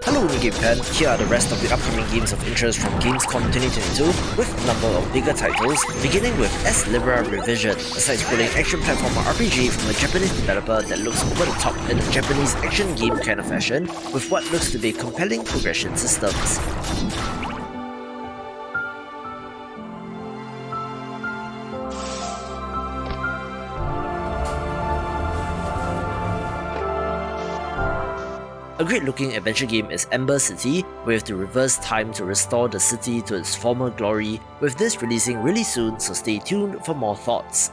Hello Game fan, here are the rest of the upcoming games of interest from Gamescom 2022 with a number of bigger titles, beginning with ASTLIBRA Revision, a side-scrolling action platformer RPG from a Japanese developer that looks over the top in a Japanese action game kind of fashion, with what looks to be compelling progression systems. A great looking adventure game is Ember City, where you have to reverse time to restore the city to its former glory, with this releasing really soon, so stay tuned for more thoughts.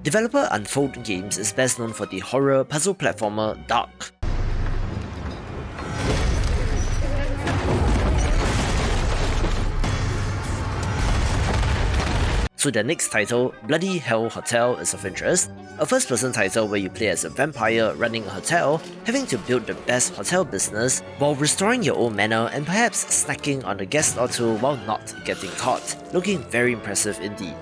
Developer Unfold Games is best known for the horror puzzle platformer Dark. So their next title, Bloody Hell Hotel, is of interest, a first-person title where you play as a vampire running a hotel, having to build the best hotel business while restoring your own manor and perhaps snacking on a guest or two while not getting caught, looking very impressive indeed.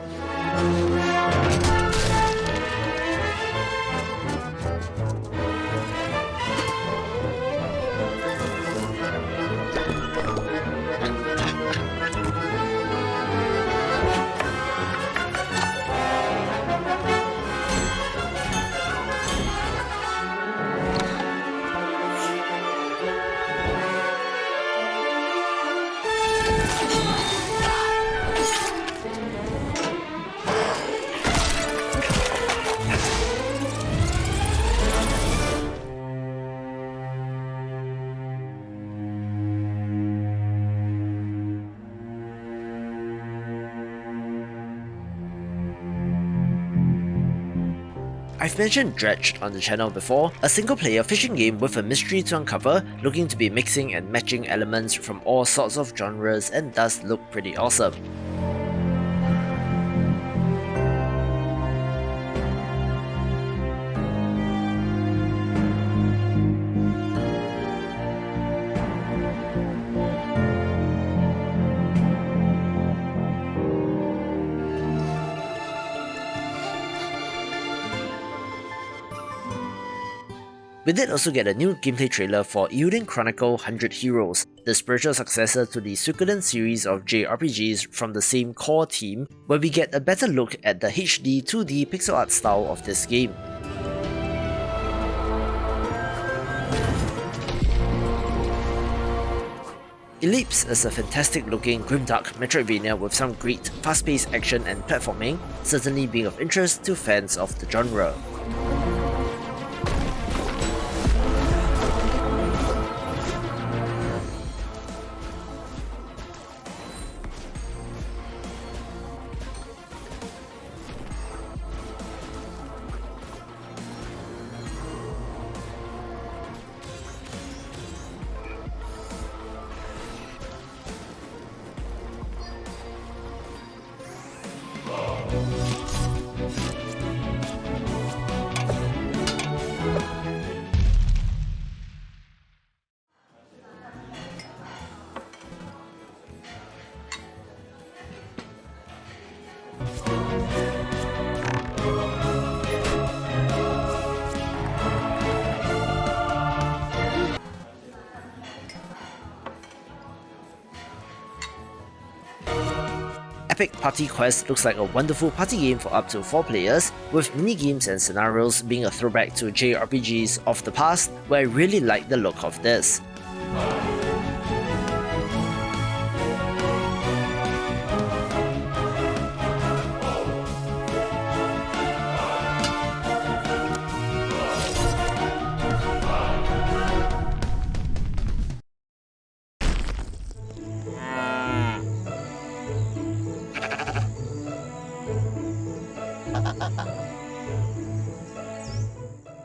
I've mentioned DREDGE on the channel before, a single-player fishing game with a mystery to uncover, looking to be mixing and matching elements from all sorts of genres and does look pretty awesome. We did also get a new gameplay trailer for Eiyuden Chronicle 100 Heroes, the spiritual successor to the Suikoden series of JRPGs from the same core team, where we get a better look at the HD 2D pixel art style of this game. Elypse is a fantastic looking grimdark Metroidvania with some great fast-paced action and platforming, certainly being of interest to fans of the genre. Epic Party Quest looks like a wonderful party game for up to 4 players, with mini-games and scenarios being a throwback to JRPGs of the past, where I really like the look of this.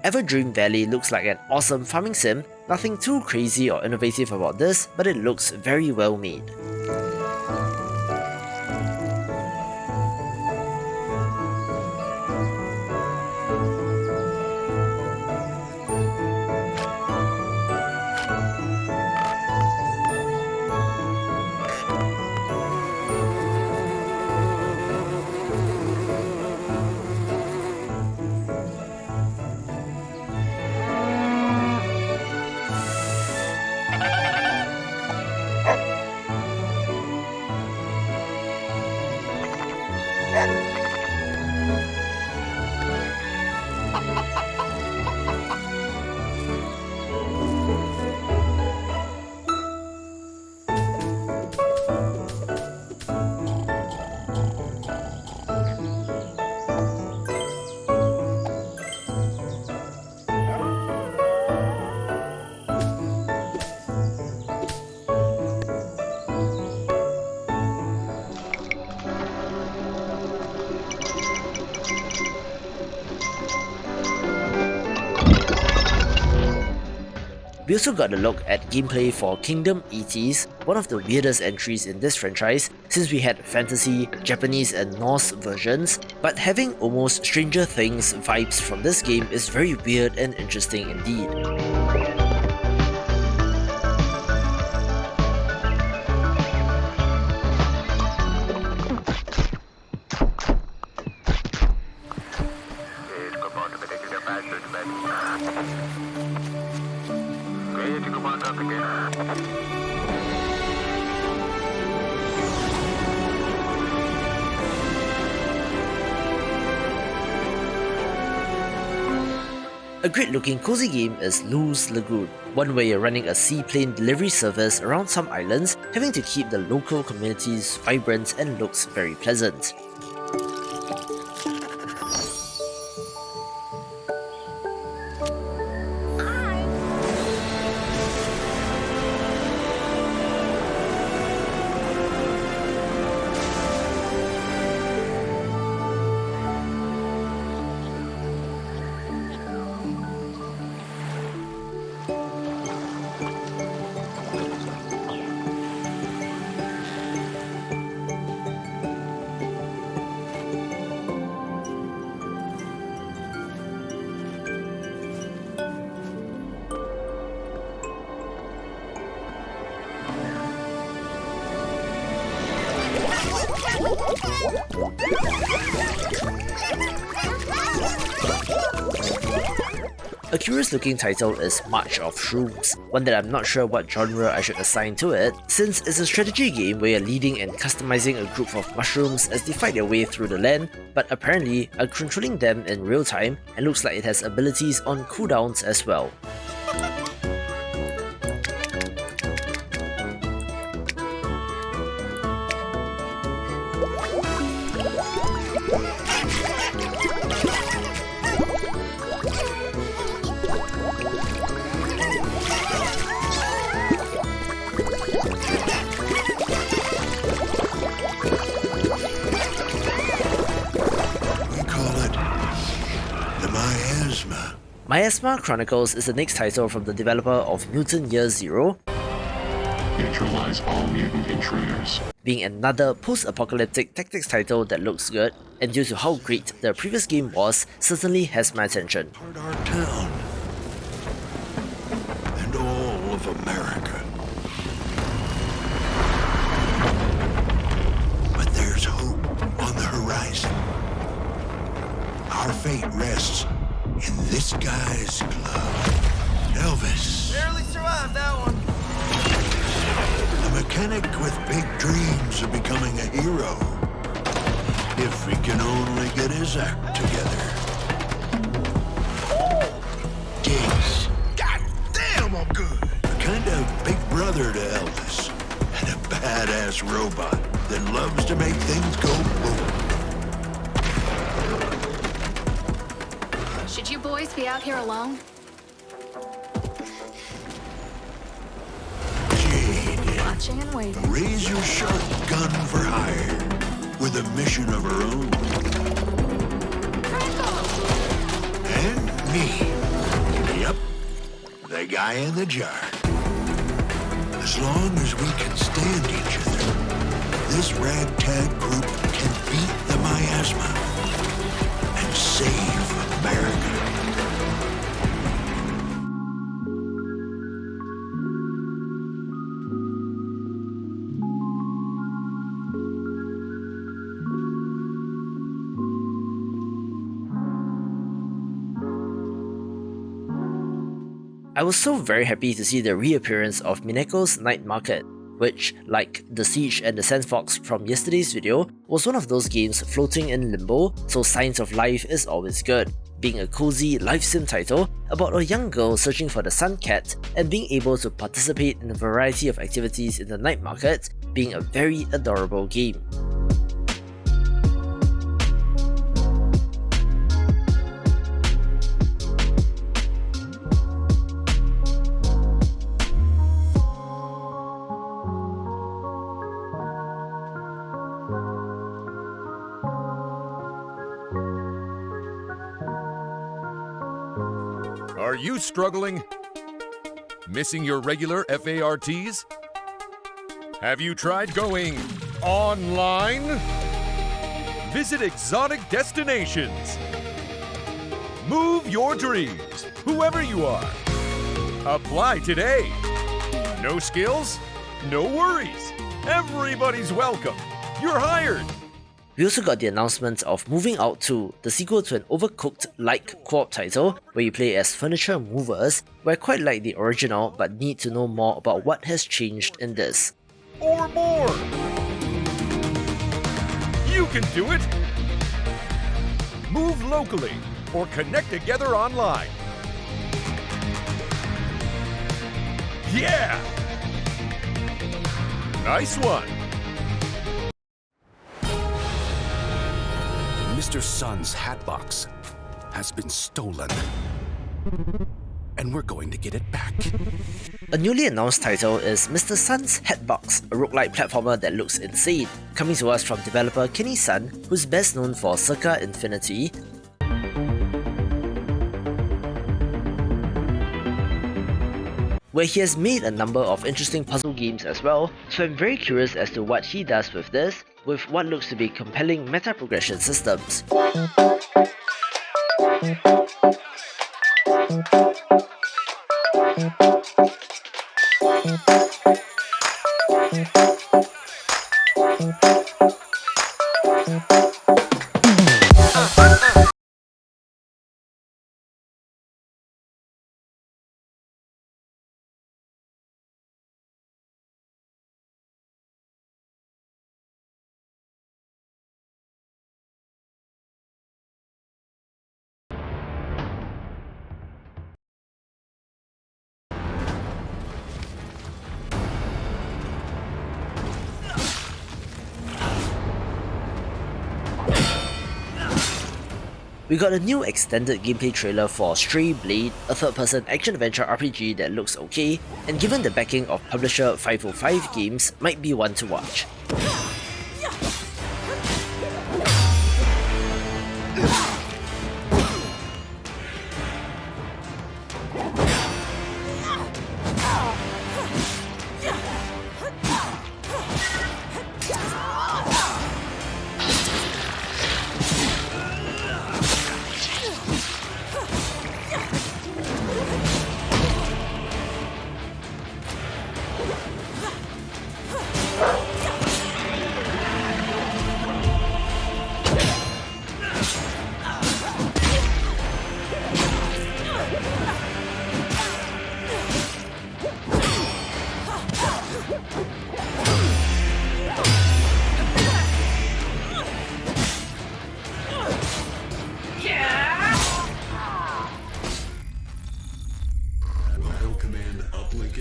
Everdream Valley looks like an awesome farming sim, nothing too crazy or innovative about this, but it looks very well made. We also got a look at gameplay for Kingdom 80s, one of the weirdest entries in this franchise since we had fantasy, Japanese and Norse versions, but having almost Stranger Things vibes from this game is very weird and interesting indeed. A great looking cozy game is Lagoon, one where you're running a seaplane delivery service around some islands, having to keep the local communities vibrant and looks very pleasant. A curious looking title is March of Shrooms, one that I'm not sure what genre I should assign to it, since it's a strategy game where you're leading and customizing a group of mushrooms as they fight their way through the land, but apparently are controlling them in real time and looks like it has abilities on cooldowns as well. Miasma Chronicles is the next title from the developer of Mutant Year Zero, neutralize all mutant intruders, being another post-apocalyptic tactics title that looks good, and due to how great the previous game was, certainly has my attention. Our town and all of America. But there's hope on the horizon. Our fate rests in this guy's club. Elvis. Barely survived that one. A mechanic with big dreams of becoming a hero. If he can only get his act together. Gigs. God damn, I'm good. A kind of big brother to Elvis. And a badass robot that loves to make things go boom. Should you boys be out here alone? Jade. Watching and waiting. Razor-sharp gun for hire. With a mission of her own. And me. Yep. The guy in the jar. As long as we can stand each other, this ragtag group can beat the miasma and save America. I was so very happy to see the reappearance of Mineko's night market, which, like The Siege and the Sandfox from yesterday's video, was one of those games floating in limbo, so signs of life is always good, being a cozy life sim title about a young girl searching for the Sun Cat and being able to participate in a variety of activities in the night market, being a very adorable game. Are you struggling? Missing your regular FARTs? Have you tried going online? Visit exotic destinations. Move your dreams, whoever you are. Apply today. No skills? No worries. Everybody's welcome. You're hired. We also got the announcement of Moving Out 2, the sequel to an Overcooked-like co-op title where you play as furniture movers, where I quite like the original but need to know more about what has changed in this. Or more. You can do it. Move locally or connect together online. Yeah! Nice one. Mr. Sun's Hatbox has been stolen. And we're going to get it back. A newly announced title is Mr. Sun's Hatbox, a roguelike platformer that looks insane, coming to us from developer Kenny Sun, who's best known for Circa Infinity, where he has made a number of interesting puzzle games as well, so I'm very curious as to what he does with this, with what looks to be compelling meta-progression systems. We got a new extended gameplay trailer for Stray Blade, a third-person action-adventure RPG that looks okay, and given the backing of publisher 505 Games, might be one to watch.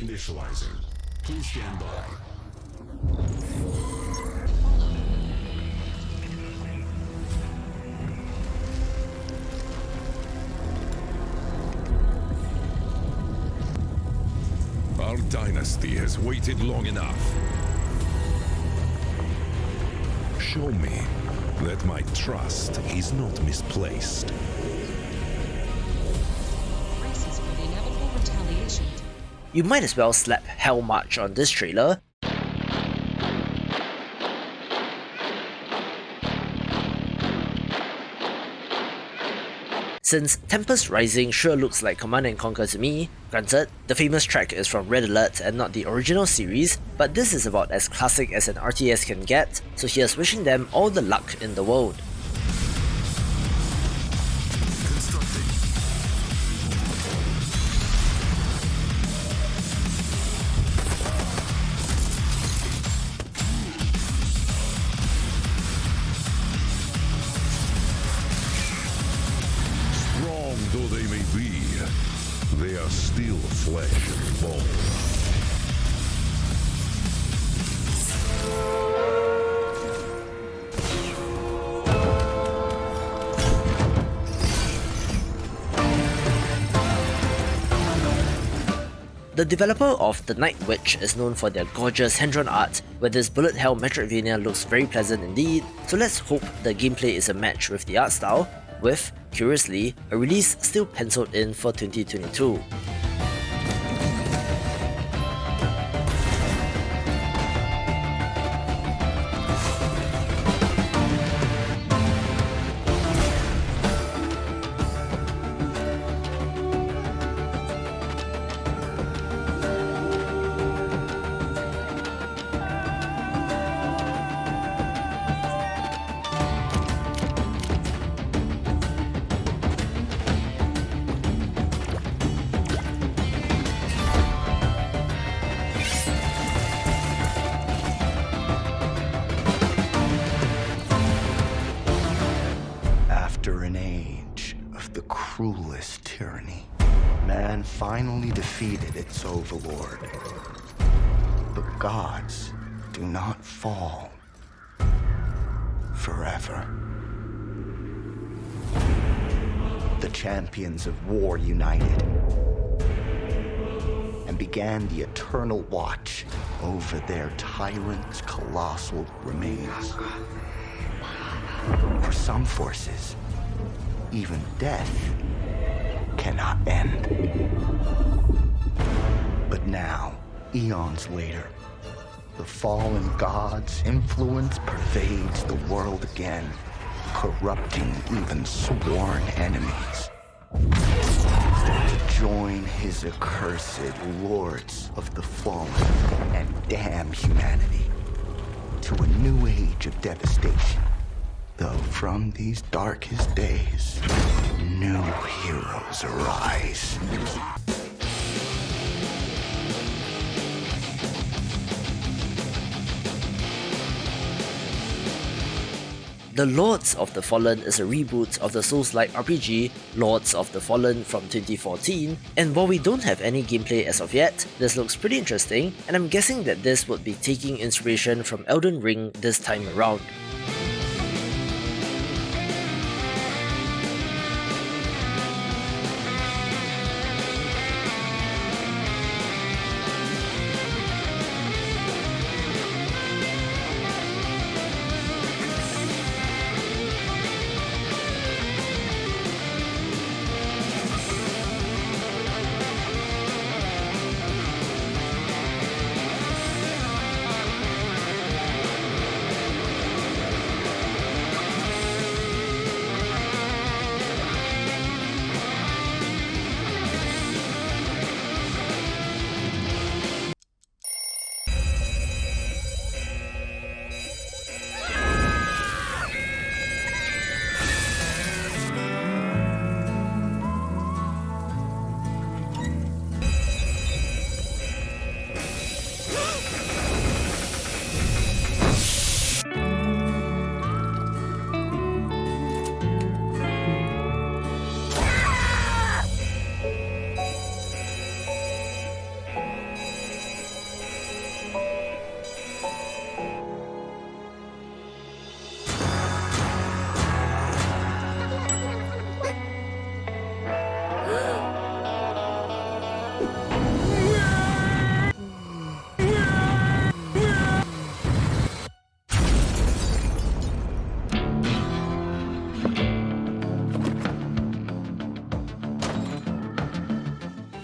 Initializing. Please stand by. Our dynasty has waited long enough. Show me that my trust is not misplaced. Braces for the inevitable retaliation. You might as well slap Hell March on this trailer. Since Tempest Rising sure looks like Command & Conquer to me. Granted, the famous track is from Red Alert and not the original series, but this is about as classic as an RTS can get, so here's wishing them all the luck in the world. Though they may be, they are still flesh and bone. The developer of The Night Witch is known for their gorgeous hand-drawn art, where this bullet hell Metroidvania looks very pleasant indeed, so let's hope the gameplay is a match with the art style, with, curiously, a release still penciled in for 2022. cruelest tyranny. Man finally defeated its overlord. But gods do not fall forever. The champions of war united and began the eternal watch over their tyrant's colossal remains. For some forces, even death cannot end. But now, eons later, the fallen god's influence pervades the world again, corrupting even sworn enemies. To join his accursed lords of the fallen and damn humanity to a new age of devastation. Though from these darkest days, new heroes arise. The Lords of the Fallen is a reboot of the Souls-like RPG Lords of the Fallen from 2014, and while we don't have any gameplay as of yet, this looks pretty interesting, and I'm guessing that this would be taking inspiration from Elden Ring this time around.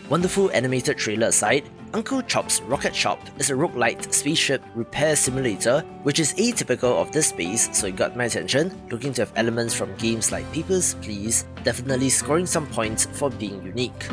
Wonderful animated trailer aside, Uncle Chop's Rocket Shop is a roguelite spaceship repair simulator which is atypical of this space, so it got my attention, looking to have elements from games like Papers, Please, definitely scoring some points for being unique.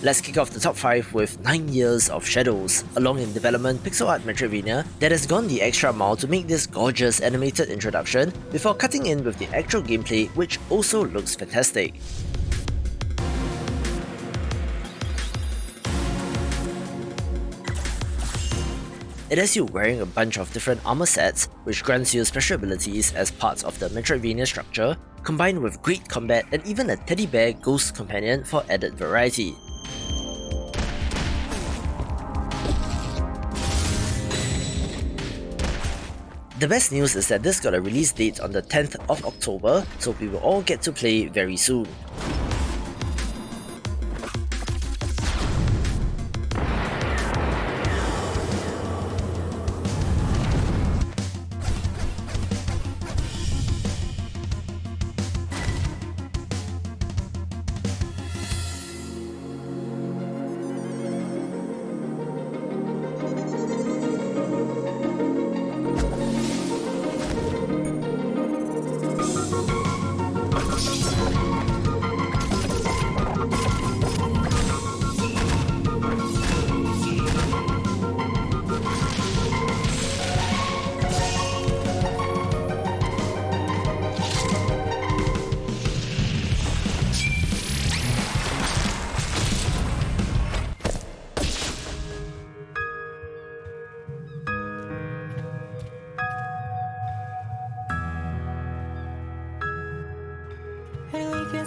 Let's kick off the top 5 with 9 Years of Shadows, a long in development pixel art Metroidvania that has gone the extra mile to make this gorgeous animated introduction before cutting in with the actual gameplay, which also looks fantastic. It has you wearing a bunch of different armor sets, which grants you special abilities as parts of the Metroidvania structure, combined with great combat and even a teddy bear ghost companion for added variety. The best news is that this got a release date on the 10th of October, so we will all get to play very soon.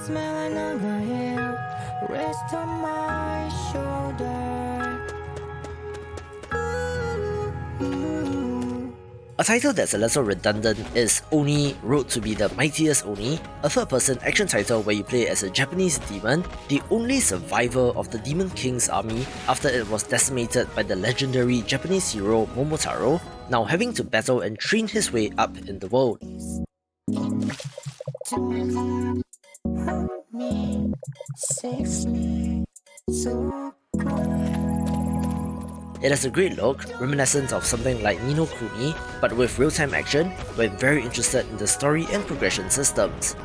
smell another hair rest on my shoulder. A title that's a little redundant is Oni Road to be the Mightiest Oni, a third-person action title where you play as a Japanese demon, the only survivor of the Demon King's army after it was decimated by the legendary Japanese hero Momotaro, now having to battle and train his way up in the world. It has a great look, reminiscent of something like Ni no Kuni, but with real-time action. We're very interested in the story and progression systems.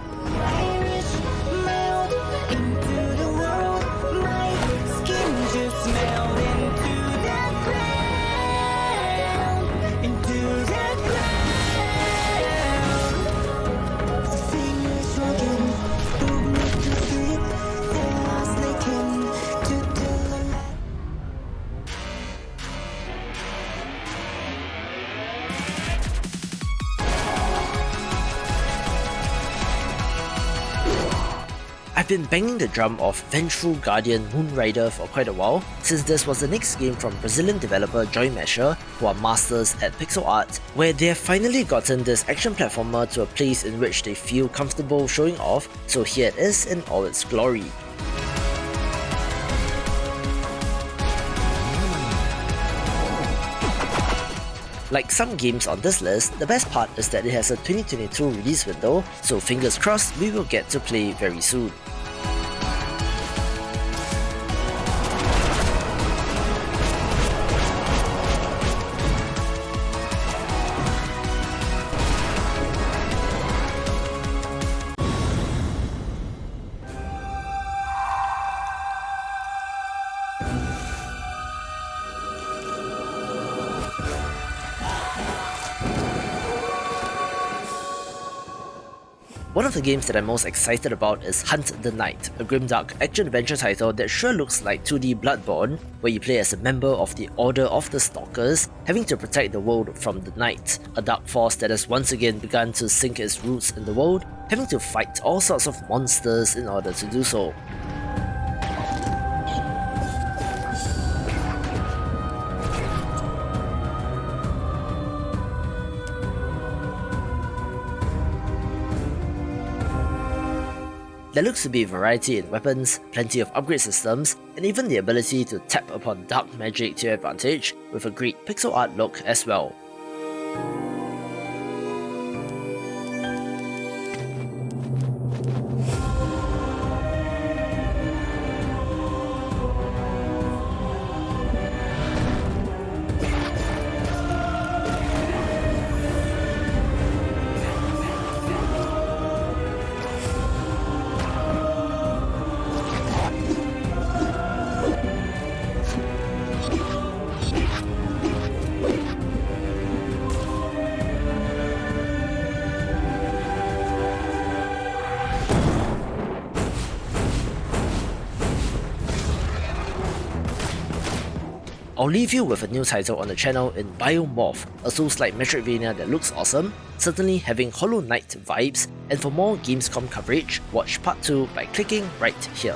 I've been banging the drum of Vengeful Guardian Moonrider for quite a while, since this was the next game from Brazilian developer Joy Masher, who are masters at pixel art, where they have finally gotten this action platformer to a place in which they feel comfortable showing off, so here it is in all its glory. Like some games on this list, the best part is that it has a 2022 release window, so fingers crossed we will get to play very soon. One of the games that I'm most excited about is Hunt the Night, a grimdark action-adventure title that sure looks like 2D Bloodborne, where you play as a member of the Order of the Stalkers, having to protect the world from the night, a dark force that has once again begun to sink its roots in the world, having to fight all sorts of monsters in order to do so. There looks to be variety in weapons, plenty of upgrade systems, and even the ability to tap upon dark magic to your advantage, with a great pixel art look as well. I'll leave you with a new title on the channel in Biomorph, a Souls-like Metroidvania that looks awesome, certainly having Hollow Knight vibes, and for more Gamescom coverage, watch part 2 by clicking right here.